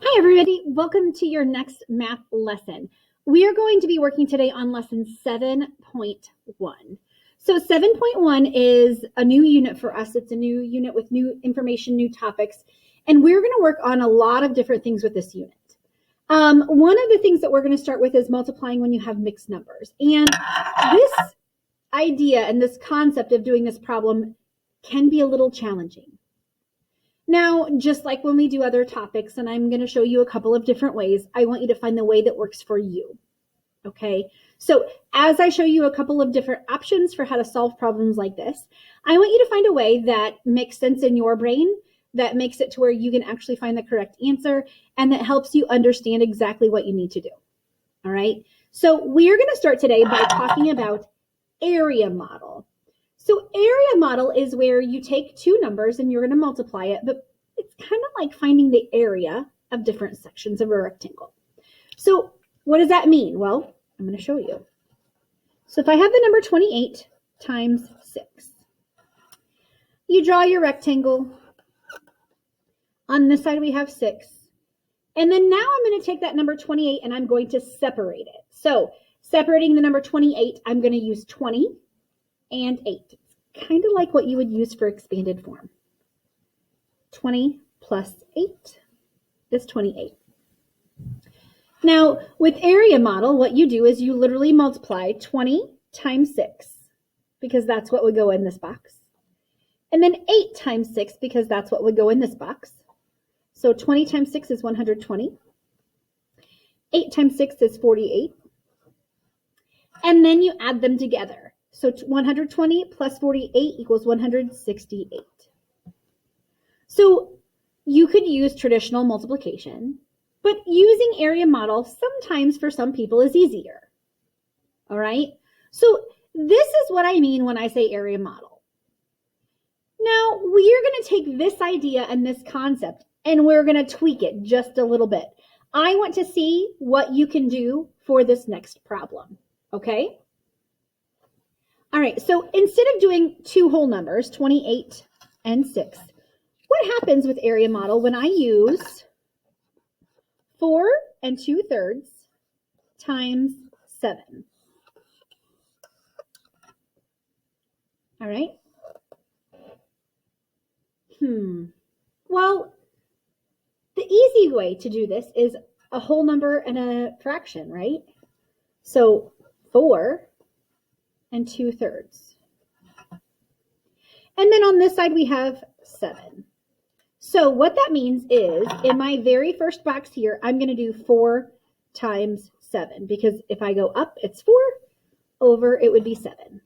Hi, everybody. Welcome to your next math lesson. We are going to be working today on lesson 7.1. So 7.1 is a new unit for us. It's a new unit with new information, new topics, and we're going to work on a lot of different things with this unit. One of the things that we're going to start with is multiplying when you have mixed numbers. And this idea and this concept of doing this problem can be a little challenging. Now, just like when we do other topics, and I'm going to show you a couple of different ways, I want you to find the way that works for you. Okay, so as I show you a couple of different options for how to solve problems like this, I want you to find a way that makes sense in your brain, that makes it to where you can actually find the correct answer, and that helps you understand exactly what you need to do. All right, so we're going to start today by talking about area model. So area model is where you take two numbers and you're going to multiply it, but it's kind of like finding the area of different sections of a rectangle. So what does that mean? Well, I'm going to show you. So if I have the number 28 times 6, you draw your rectangle. On this side we have 6. And then now I'm going to take that number 28 and I'm going to separate it. So separating the number 28, I'm going to use 20 and 8. It's kind of like what you would use for expanded form. 20 plus 8 is 28. Now, with area model, what you do is you literally multiply 20 times 6, because that's what would go in this box. And then 8 times 6, because that's what would go in this box. So 20 times 6 is 120. 8 times 6 is 48. And then you add them together. So 120 plus 48 equals 168. So you could use traditional multiplication, but using area model sometimes for some people is easier. All right? So this is what I mean when I say area model. Now, we are going to take this idea and this concept and we're going to tweak it just a little bit. I want to see what you can do for this next problem. Okay? All right, so instead of doing two whole numbers, 28 and 6, what happens with area model when I use 4 and 2/3 times 7? All right. Well, the easy way to do this is a whole number and a fraction, right? So 4 and 2/3. And then on this side we have 7. So what that means is in my very first box here, I'm going to do 4 times 7, because if I go up, it's 4, over, it would be 7.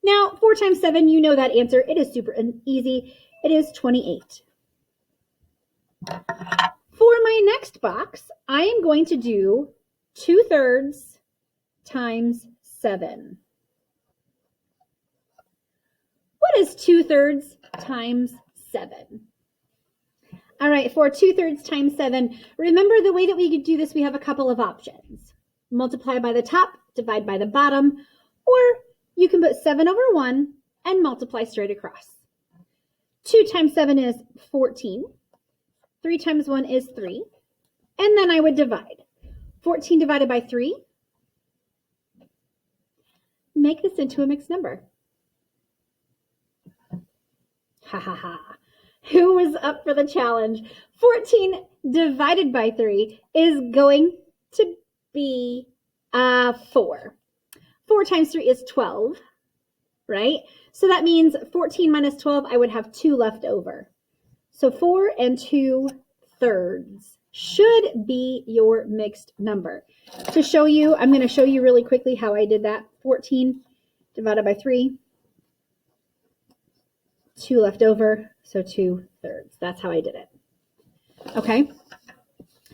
Now, 4 times 7, you know that answer. It is super easy. It is 28. For my next box, I am going to do 2/3 times 7. What is 2/3 times 7? All right, for 2/3 times 7, remember the way that we could do this, we have a couple of options. Multiply by the top, divide by the bottom, or you can put 7 over 1 and multiply straight across. 2 times 7 is 14. 3 times 1 is 3. And then I would divide. 14 divided by 3. Make this into a mixed number. Ha ha ha. Who was up for the challenge? 14 divided by 3 is going to be 4. 4 times 3 is 12, right? So that means 14 minus 12, I would have 2 left over. So 4 and 2/3 should be your mixed number. To show you, I'm going to show you really quickly how I did that. 14 divided by 3. 2 left over, so 2/3. That's how I did it. Okay.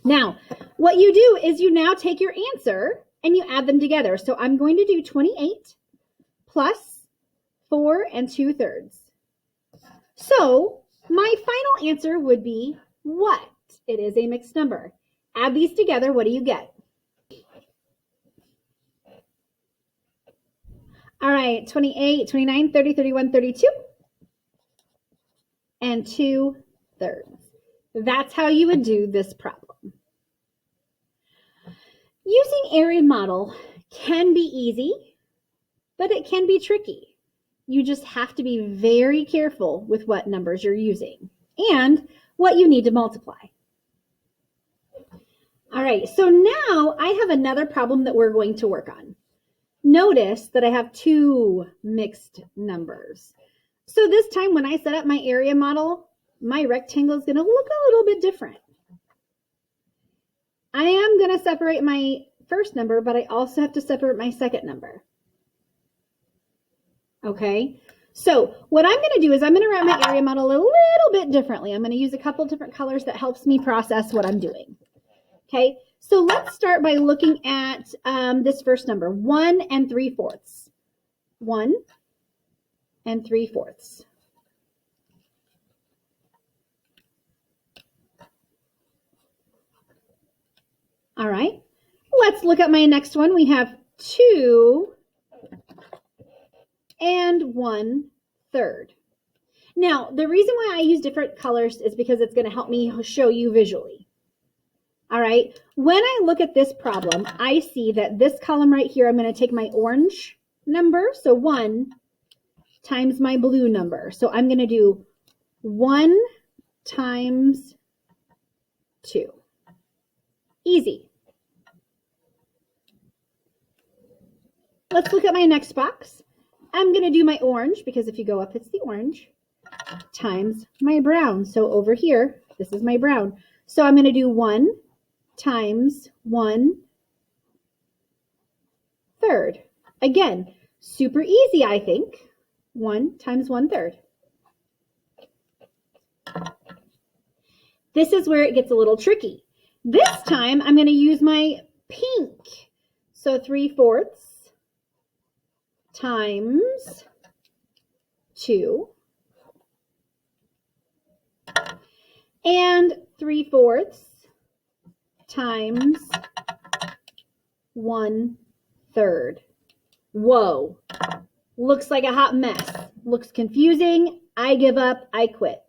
Now, what you do is you now take your answer and you add them together. So I'm going to do 28 plus 4 and 2/3. So my final answer would be what? It is a mixed number. Add these together, what do you get? All right, 28, 29, 30, 31, 32. And 2/3. That's how you would do this problem. Using area model can be easy, but it can be tricky. You just have to be very careful with what numbers you're using and what you need to multiply. All right, so now I have another problem that we're going to work on. Notice that I have two mixed numbers. So this time when I set up my area model, my rectangle is going to look a little bit different. I am going to separate my first number, but I also have to separate my second number. Okay, so what I'm going to do is I'm going to write my area model a little bit differently. I'm going to use a couple different colors that helps me process what I'm doing. Okay, so let's start by looking at this first number, 1 3/4. 1 3/4. All right, let's look at my next one. We have 2 1/3. Now, the reason why I use different colors is because it's going to help me show you visually. All right, when I look at this problem, I see that this column right here, I'm going to take my orange number, so 1 times my blue number. So I'm going to do 1 times 2. Easy. Let's look at my next box. I'm going to do my orange, because if you go up, it's the orange, times my brown. So over here, this is my brown. So I'm going to do 1 times 1/3. Again, super easy, I think. 1 times 1/3. This is where it gets a little tricky. This time, I'm going to use my pink. So 3/4 times 2 and 3/4 times 1/3. Whoa, looks like a hot mess. Looks confusing. I give up. I quit.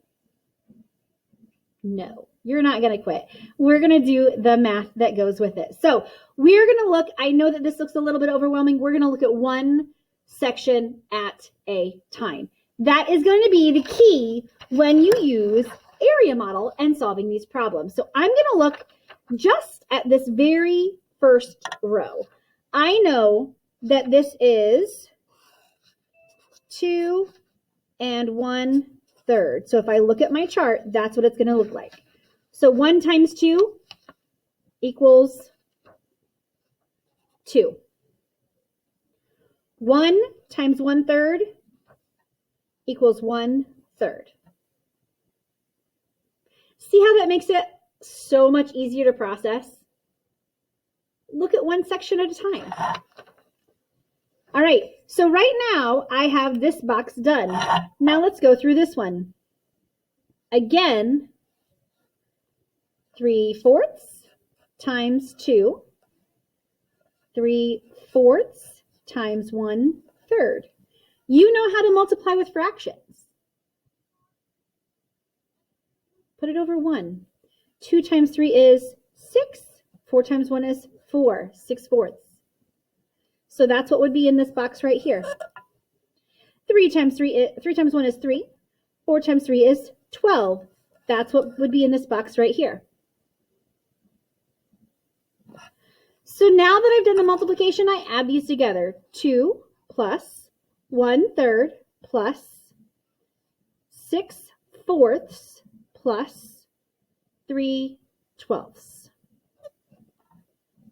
No, you're not going to quit. We're going to do the math that goes with it. So we're going to look, I know that this looks a little bit overwhelming. We're going to look at one section at a time. That is going to be the key when you use area model and solving these problems. So I'm going to look just at this very first row. I know that this is 2 1/3. So if I look at my chart, that's what it's going to look like. So 1 times 2 equals 2. 1 times 1/3 equals 1/3. See how that makes it so much easier to process? Look at one section at a time. All right, so right now I have this box done. Now let's go through this one. Again, 3/4 times 2, 3/4 times 1/3. You know how to multiply with fractions. Put it over 1. 2 times 3 is 6. 4 times 1 is 4, 6/4. So that's what would be in this box right here. 3 times 1 is 3. 4 times 3 is 12. That's what would be in this box right here. So now that I've done the multiplication, I add these together. 2 plus 1/3 plus 6/4 plus 3/12.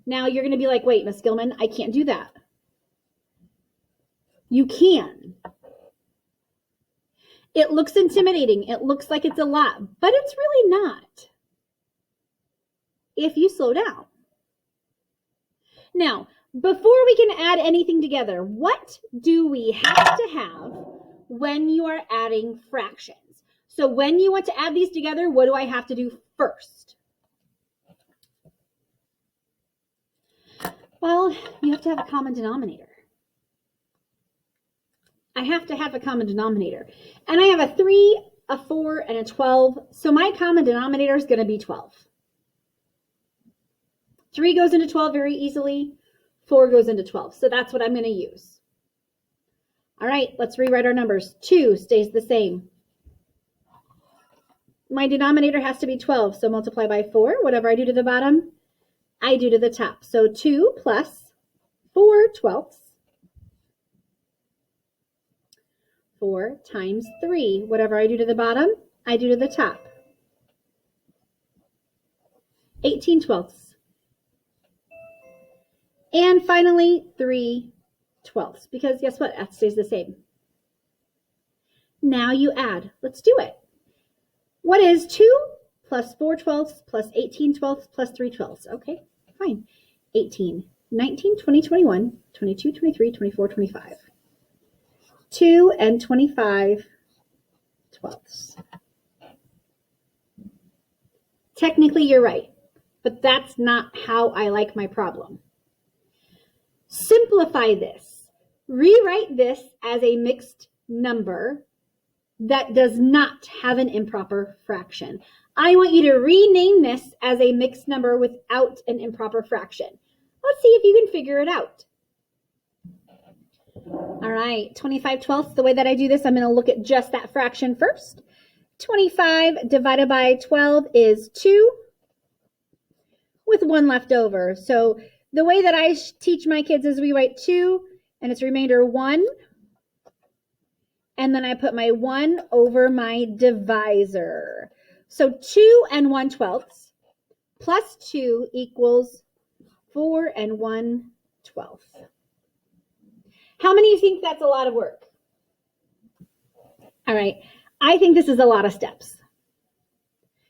Now you're going to be like, wait, Miss Gilman, I can't do that. You can. It looks intimidating. It looks like it's a lot, but it's really not if you slow down. Now, before we can add anything together, what do we have to have when you are adding fractions? So when you want to add these together, what do I have to do first? Well, you have to have a common denominator. I have to have a common denominator. And I have a 3 a 4, and a 12. So my common denominator is going to be 12. 3 goes into 12 very easily. 4 goes into 12. So that's what I'm going to use. All right, let's rewrite our numbers. 2 stays the same. My denominator has to be 12, so multiply by 4. Whatever I do to the bottom, I do to the top. So 2 plus 4 twelfths. 4 times 3. Whatever I do to the bottom, I do to the top. 18 twelfths. And finally, 3 twelfths, because guess what? That stays the same. Now you add. Let's do it. What is 2 plus 4 twelfths plus 18 twelfths plus 3 twelfths? Okay, fine. 18, 19, 20, 21, 22, 23, 24, 25. 2 and 25 twelfths. Technically, you're right, but that's not how I like my problem. Simplify this. Rewrite this as a mixed number that does not have an improper fraction. I want you to rename this as a mixed number without an improper fraction. Let's see if you can figure it out. All right, 25 twelfths, the way that I do this, I'm going to look at just that fraction first. 25 divided by 12 is 2 with 1 left over. So the way that I teach my kids is we write 2 and its remainder 1. And then I put my 1 over my divisor. So 2 and 1 twelfths plus 2 equals 4 and 1 twelfth. How many of you think that's a lot of work? All right, I think this is a lot of steps.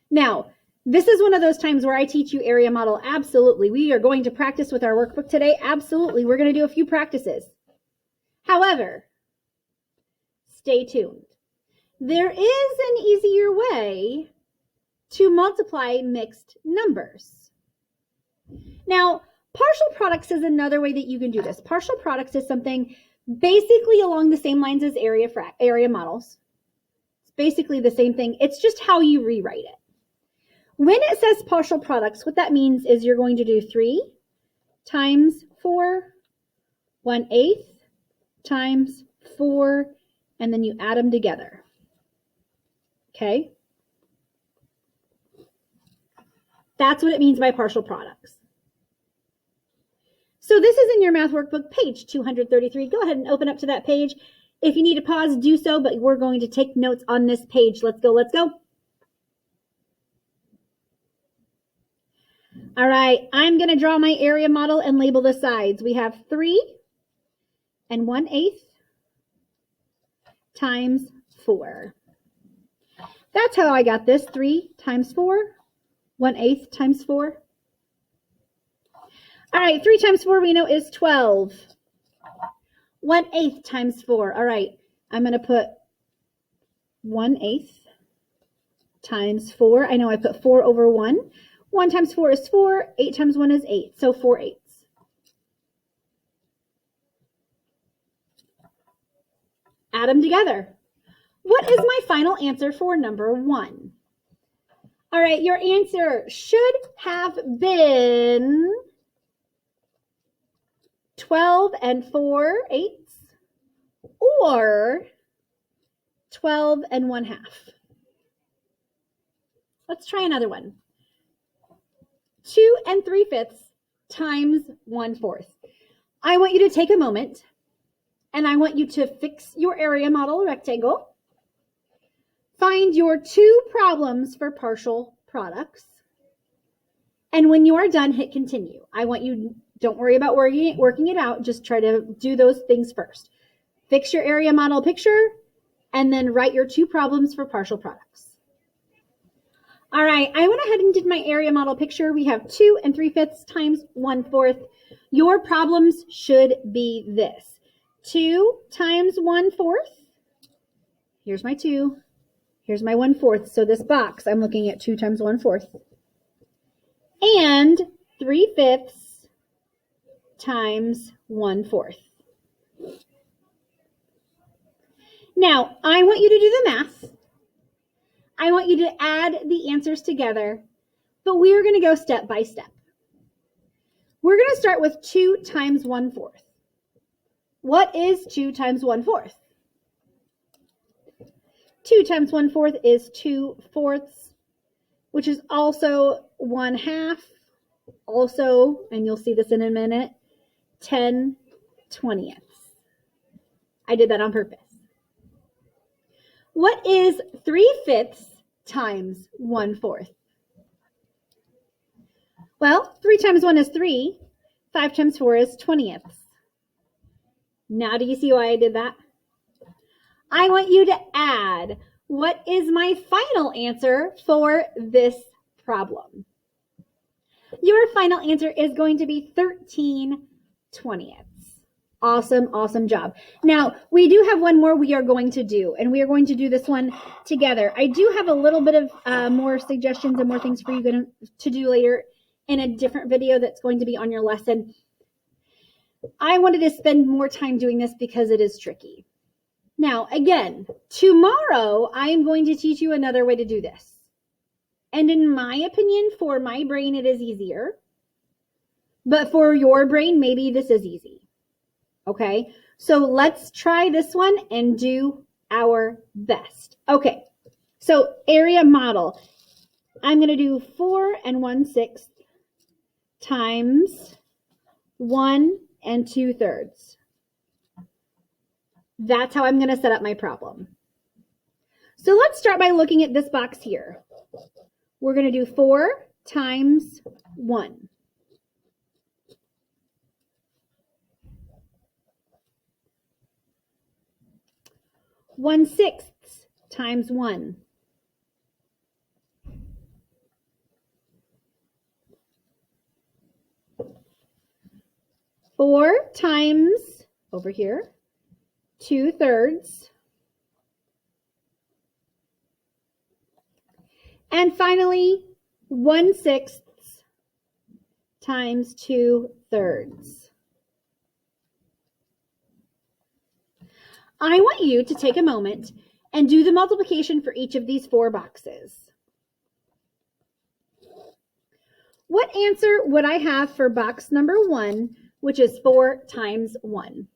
Now, this is one of those times where I teach you area model. Absolutely. We are going to practice with our workbook today. Absolutely. We're going to do a few practices. However, stay tuned. There is an easier way to multiply mixed numbers. Now, partial products is another way that you can do this. Partial products is something basically along the same lines as area models. It's basically the same thing. It's just how you rewrite it. When it says partial products, what that means is you're going to do 3 times 4, 1/8 times 4, and then you add them together. Okay? That's what it means by partial products. So this is in your math workbook, page 233. Go ahead and open up to that page. If you need to pause, do so, but we're going to take notes on this page. Let's go, let's go. All right, I'm going to draw my area model and label the sides. We have 3 and 1/8 times 4. That's how I got this. 3 times 4, 1/8 times 4. All right, 3 times 4 we know is 12. 1/8 times 4. All right, I'm going to put 1/8 times 4. I know I put 4 over 1. 1 times 4 is 4. 8 times 1 is 8. So 4/8. Add them together. What is my final answer for number 1? All right, your answer should have been 12 and 4/8 or 12 and 1/2. Let's try another one. 2 and 3/5 times 1/4. I want you to take a moment and I want you to fix your area model rectangle. Find your 2 problems for partial products. And when you are done, hit continue. I want you, don't worry about working it out. Just try to do those things first. Fix your area model picture and then write your 2 problems for partial products. All right, I went ahead and did my area model picture. We have 2 and 3/5 times 1/4. Your problems should be this. 2 times 1/4. Here's my 2. Here's my 1/4. So this box, I'm looking at 2 times 1/4. And 3/5 times 1/4. Now, I want you to do the math. I want you to add the answers together, but we are going to go step by step. We're going to start with 2 times 1/4. What is 2 times 1/4? 2 times 1/4 is 2/4, which is also 1/2. Also, and you'll see this in a minute, 10/20. I did that on purpose. What is 3/5 times 1/4? Well, 3 times 1 is 3. 5 times 4 is 20th. Now do you see why I did that? I want you to add what is my final answer for this problem. Your final answer is going to be 13/20. Awesome, awesome job. Now, we do have one more we are going to do, and we are going to do this one together. I do have a little bit of more suggestions and more things for you to do later in a different video that's going to be on your lesson. I wanted to spend more time doing this because it is tricky. Now, again, tomorrow I am going to teach you another way to do this. And in my opinion, for my brain, it is easier. But for your brain, maybe this is easy. Okay, so let's try this one and do our best. Okay, so area model. I'm going to do 4 1/6 times 1 2/3. That's how I'm going to set up my problem. So let's start by looking at this box here. We're going to do 4 times 1. (1/6) times 1. Four times, over here, 2/3. And finally, 1/6 times 2/3. I want you to take a moment and do the multiplication for each of these 4 boxes. What answer would I have for box number 1, which is 4 times 1?